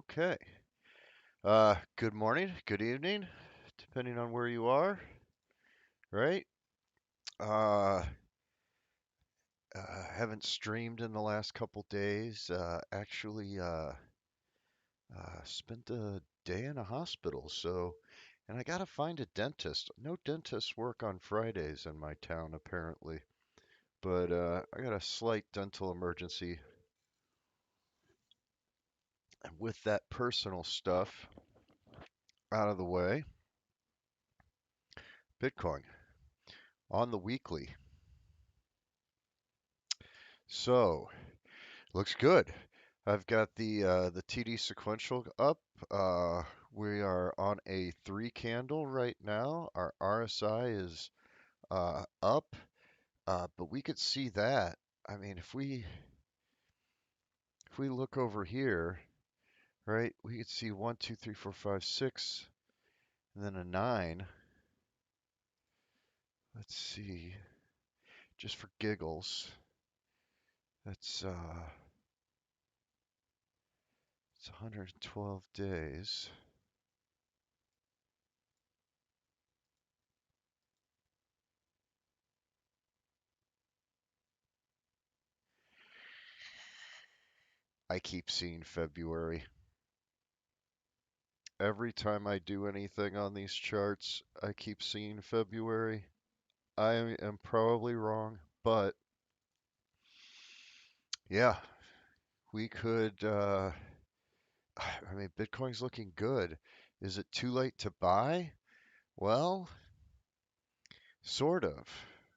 Okay. Good morning, good evening, depending on where you are, right? Uh, haven't streamed in the last couple days. Spent a day in a hospital, and I gotta find a dentist. No dentists work on Fridays in my town, apparently. But I got a slight dental emergency. And with that personal stuff out of the way, Bitcoin on the weekly. So, looks good. I've got the TD sequential up. Uh, we are on a three candle right now. Our RSI is up, but we could see that. I mean, if we look over here, right, we could see 1, 2, 3, 4, 5, 6, and then a 9. Let's see, just for giggles. That's it's 112 days. I keep seeing February. Every time I do anything on these charts, I keep seeing February. I am probably wrong, but yeah, we could. I mean, Bitcoin's looking good. Is it too late to buy? Well, sort of,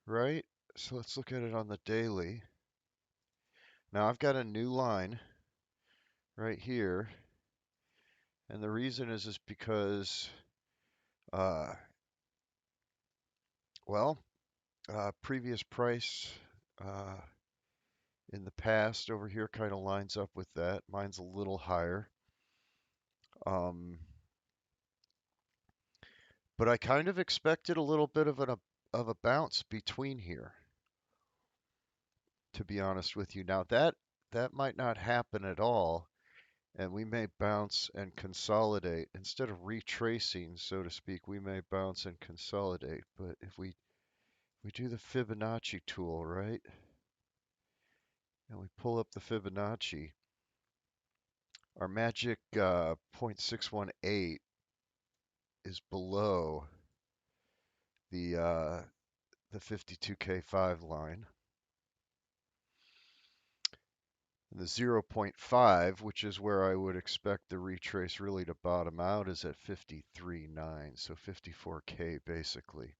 right? So let's look at it on the daily. Now I've got a new line right here, and the reason is because, uh, well, previous price. Uh, in the past over here kind of lines up with that. Mine's a little higher. Um, but I kind of expected a little bit of a bounce between here, to be honest with you. Now that might not happen at all, and we may bounce and consolidate instead of retracing, so to speak. We may bounce and consolidate. But if we do the Fibonacci tool, right, and we pull up the Fibonacci, our magic 0.618 is below the 52K5 line. And the zero point 0.5, which is where I would expect the retrace really to bottom out, is at 53.9, so 54K basically.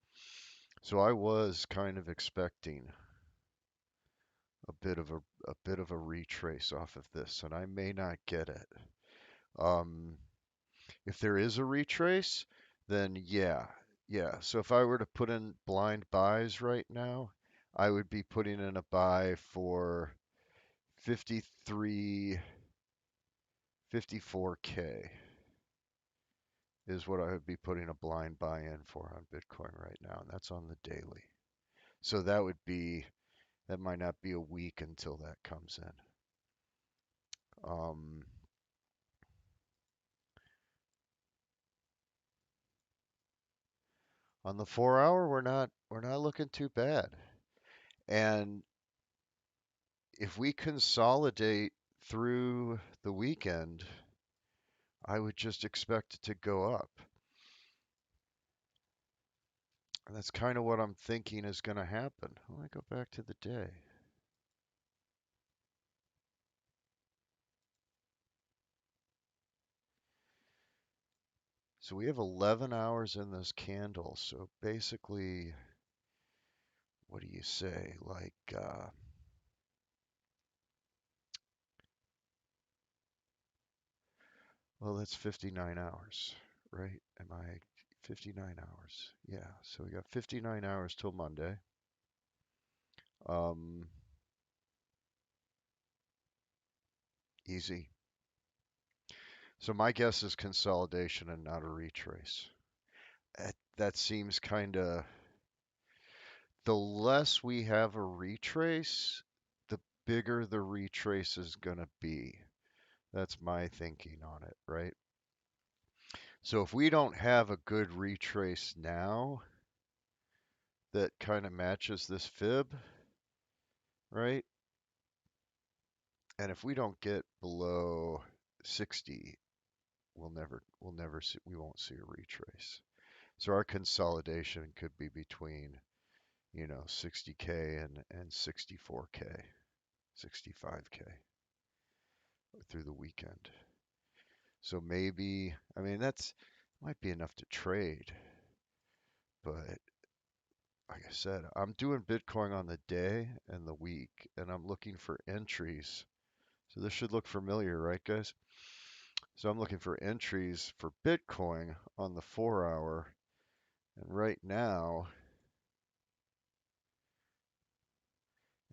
So I was kind of expecting a bit of a retrace off of this, and I may not get it. Um, if there is a retrace, then yeah. So if I were to put in blind buys right now, I would be putting in a buy for 53, 54K is what I would be putting a blind buy in for on Bitcoin right now, and that's on the daily. So that might not be a week until that comes in. Um, on the 4 hour, we're not looking too bad. And if we consolidate through the weekend, I would just expect it to go up. And that's kind of what I'm thinking is going to happen. Let me go back to the day. So we have 11 hours in this candle. So basically, what do you say? Well, that's 59 hours, right? Am I 59 hours? Yeah. So we got 59 hours till Monday. Um, Easy. So my guess is consolidation and not a retrace. That seems kind of, the less we have a retrace, the bigger the retrace is going to be. That's my thinking on it, right? So if we don't have a good retrace now that kind of matches this fib, right? And if we don't get below 60, we'll never see, we won't see a retrace. So our consolidation could be between, 60K and 64K, 65K through the weekend. So maybe, I mean, that's might be enough to trade, but like I said, I'm doing Bitcoin on the day and the week, and I'm looking for entries. So this should look familiar, right, guys? So I'm looking for entries for Bitcoin on the 4 hour. And right now,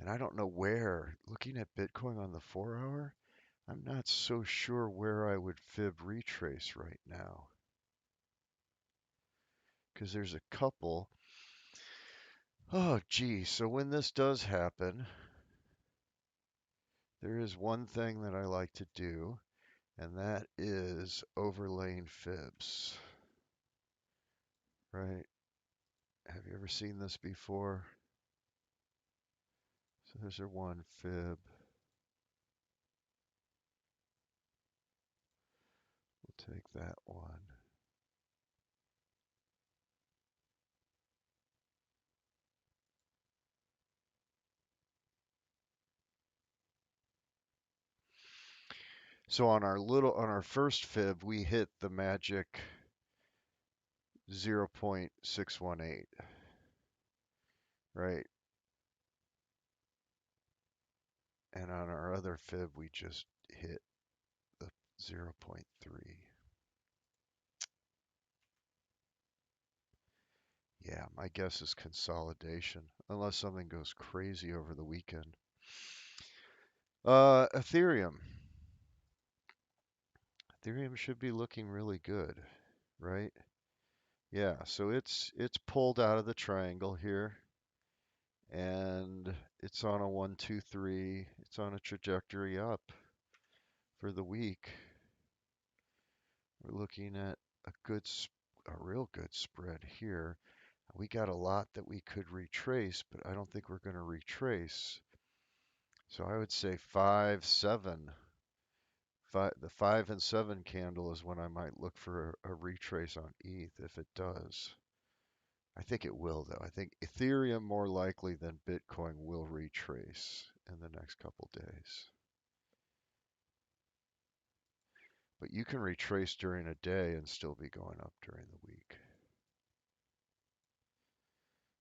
and I don't know where, looking at Bitcoin on the 4 hour, I'm not so sure where I would fib retrace right now. Because there's a couple. Oh, gee. So when this does happen, there is one thing that I like to do, and that is overlaying fibs, right? Have you ever seen this before? So there's our one fib. We'll take that one. So on our first fib, we hit the magic 0.618, right? And on our other fib, we just hit the zero point 0.3. Yeah, my guess is consolidation, unless something goes crazy over the weekend. Ethereum. Ethereum should be looking really good, right? Yeah, so it's pulled out of the triangle here, and it's on a 1, 2, 3. It's on a trajectory up for the week. We're looking at a real good spread here. We got a lot that we could retrace, but I don't think we're going to retrace. So I would say 5, 7. The 5 and 7 candle is when I might look for a retrace on ETH if it does. I think it will, though. I think Ethereum more likely than Bitcoin will retrace in the next couple days. But you can retrace during a day and still be going up during the week.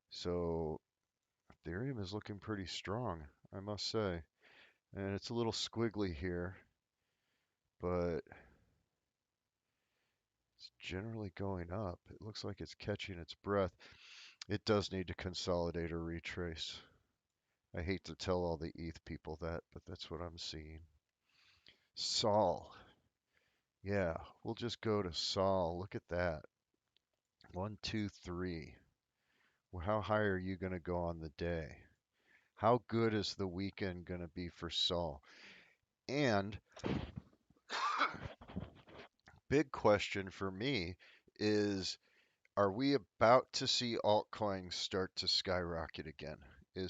So Ethereum is looking pretty strong, I must say. And it's a little squiggly here, but it's generally going up. It looks like it's catching its breath. It does need to consolidate or retrace. I hate to tell all the ETH people that, but that's what I'm seeing. Sol. Yeah, we'll just go to Sol. Look at that. 1, 2, 3. Well, how high are you going to go on the day? How good is the weekend going to be for Sol? And big question for me is, are we about to see altcoins start to skyrocket again? Are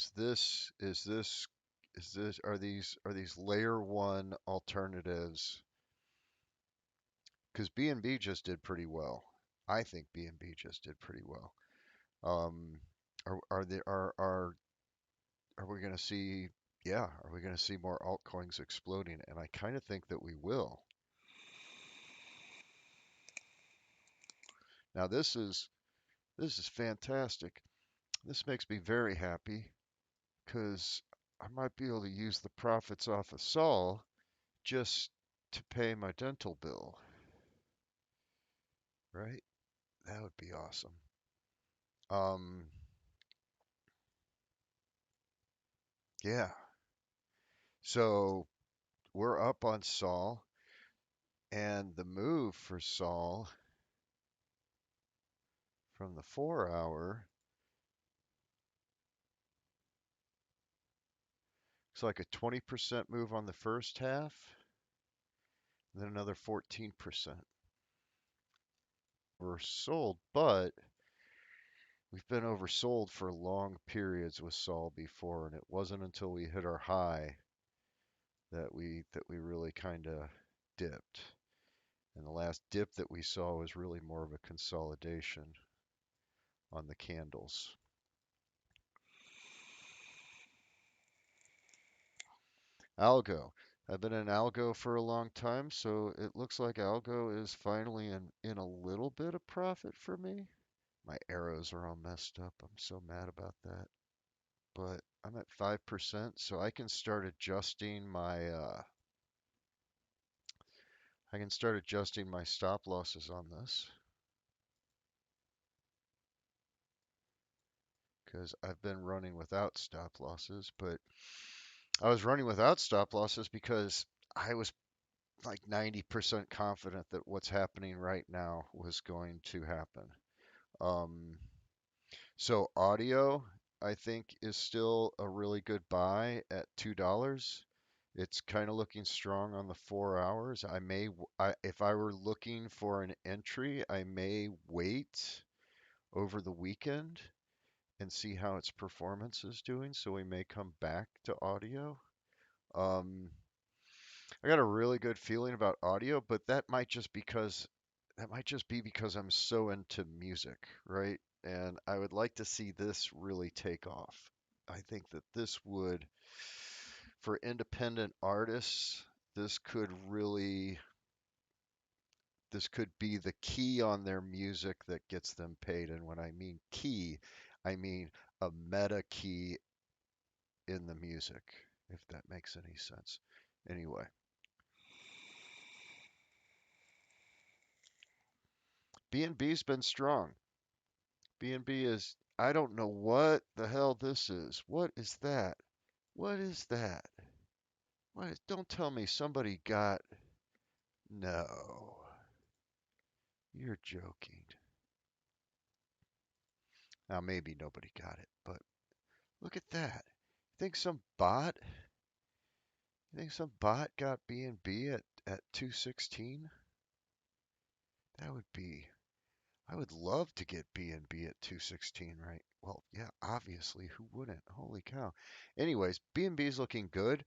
these layer one alternatives? Because BNB just did pretty well. I think BNB just did pretty well. Um, are we going to see? Yeah, are we going to see more altcoins exploding? And I kind of think that we will. Now this is fantastic. This makes me very happy because I might be able to use the profits off of Sol just to pay my dental bill, right? That would be awesome. Um, yeah. So we're up on Sol, and the move for Sol from the 4 hour looks like a 20% move on the first half then another 14%. We're sold, but we've been oversold for long periods with Sol before, and it wasn't until we hit our high that we really kind of dipped. And the last dip that we saw was really more of a consolidation on the candles. Algo. I've been in algo for a long time, so it looks like algo is finally in a little bit of profit for me. My arrows are all messed up. I'm so mad about that. But I'm at 5%, so I can start adjusting my stop losses on this because I've been running without stop losses, but I was running without stop losses because I was like 90% confident that what's happening right now was going to happen. Um, so audio, I think, is still a really good buy at $2. It's kind of looking strong on the 4 hours. If I were looking for an entry, I may wait over the weekend and see how its performance is doing. So we may come back to audio. Um, I got a really good feeling about audio, but that might just be because I'm so into music, right? And I would like to see this really take off. I think that for independent artists, this could really, this could be the key on their music that gets them paid. And when I mean key, I mean a meta key in the music, if that makes any sense. Anyway, B&B's been strong. B&B is, I don't know what the hell this is. What is that? What is that? Don't tell me somebody got, no, you're joking. Now maybe nobody got it, but look at that. You think some bot got B&B at 216? That would be, I would love to get B&B at 216, right? Well, yeah, obviously, who wouldn't? Holy cow. Anyways, B&B is looking good.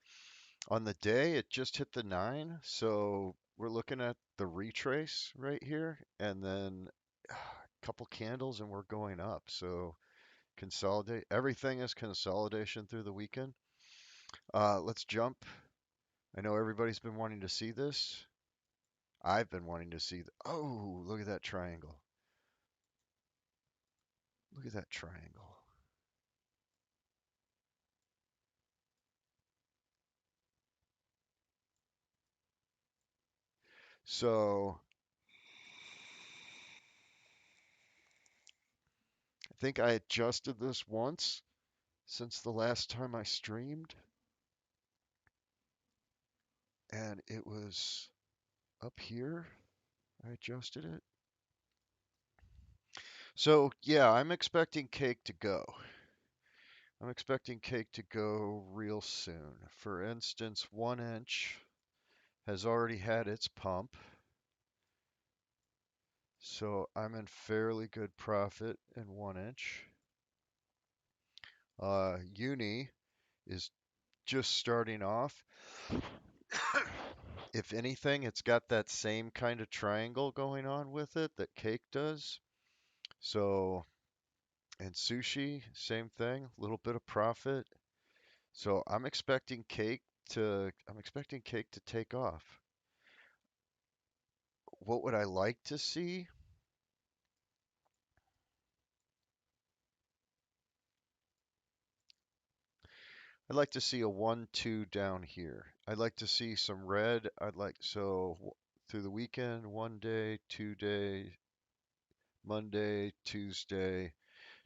On the day, it just hit the 9, so we're looking at the retrace right here, and then a couple candles, and we're going up. So consolidate. Everything is consolidation through the weekend. Let's jump. I know everybody's been wanting to see this. I've been wanting to see. Oh, look at that triangle. Look at that triangle. So I think I adjusted this once since the last time I streamed, and it was up here. I adjusted it. So yeah, I'm expecting cake to go. I'm expecting cake to go real soon. For instance, 1 inch has already had its pump. So I'm in fairly good profit in 1 inch. Uni is just starting off. If anything, it's got that same kind of triangle going on with it that cake does. So, and sushi, same thing, a little bit of profit. So I'm expecting cake to take off. What would I like to see? I'd like to see a 1-2 down here. I'd like to see some red. Through the weekend, 1 day, 2 day, Monday, Tuesday.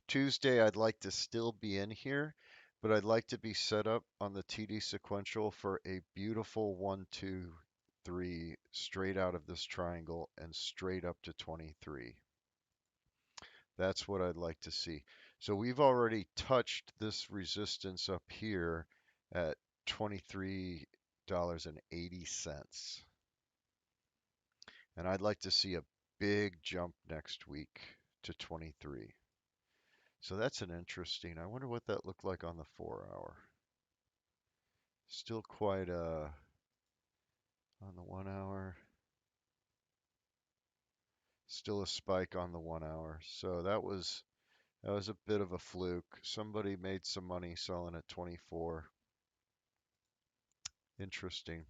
Tuesday, I'd like to still be in here, but I'd like to be set up on the TD sequential for a beautiful 1, 2, 3 straight out of this triangle and straight up to 23. That's what I'd like to see. So we've already touched this resistance up here at $23.80. And I'd like to see a big jump next week to 23. So that's an interesting. I wonder what that looked like on the 4 hour. Still quite on the 1 hour. Still a spike on the 1 hour. So that was a bit of a fluke. Somebody made some money selling at 24. Interesting.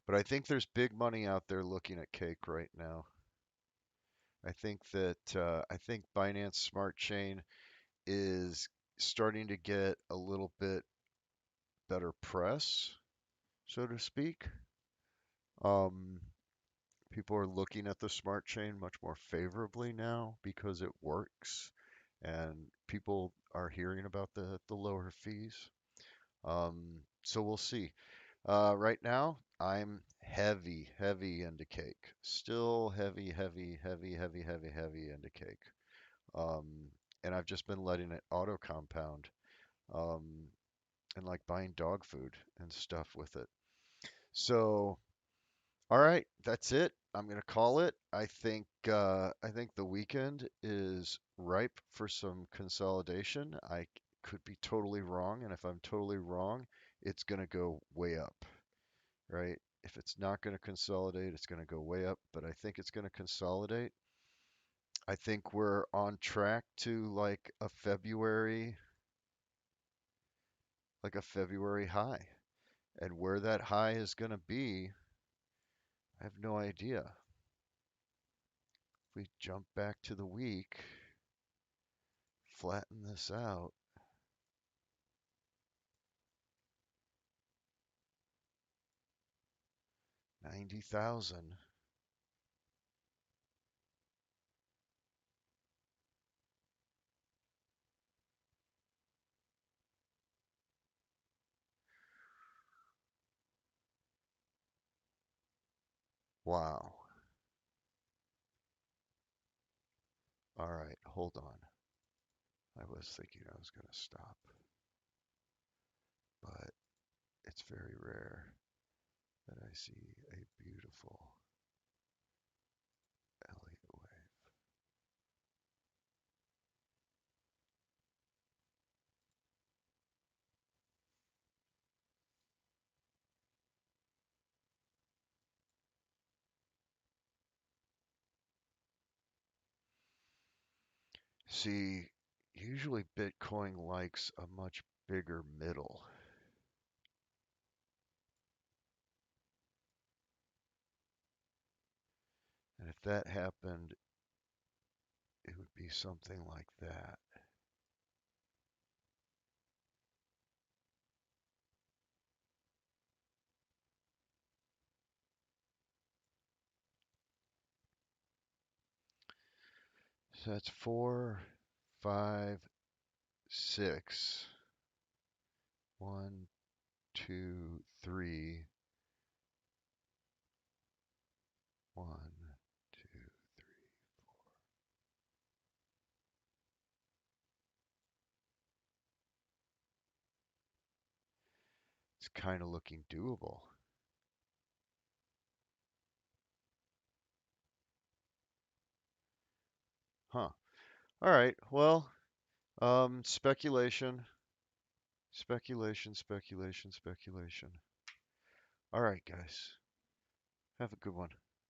But I think there's big money out there looking at cake right now. I think Binance Smart Chain is starting to get a little bit better press, so to speak. Um, People are looking at the smart chain much more favorably now because it works, and people are hearing about the lower fees. So we'll see. Right now, I'm heavy, heavy into cake. Still heavy, heavy, heavy, heavy, heavy, heavy into cake. Um, and I've just been letting it auto compound, um, and like buying dog food and stuff with it. So, all right, that's it. I'm gonna call it. I think the weekend is ripe for some consolidation. I could be totally wrong, and if I'm totally wrong, it's gonna go way up, right? If it's not gonna consolidate, it's gonna go way up, but I think it's gonna consolidate. I think we're on track to like a February high. And where that high is going to be, I have no idea. If we jump back to the week, flatten this out, 90,000. Wow. All right, hold on. I was thinking I was going to stop, but it's very rare that I see a beautiful Elliott wave. See, usually Bitcoin likes a much bigger middle. And if that happened, it would be something like that. So that's 4, 5, 6. 1, 2, 3. 1, 2. It's kind of looking doable. Huh. All right. Well, speculation, speculation, speculation, speculation. All right, guys. Have a good one.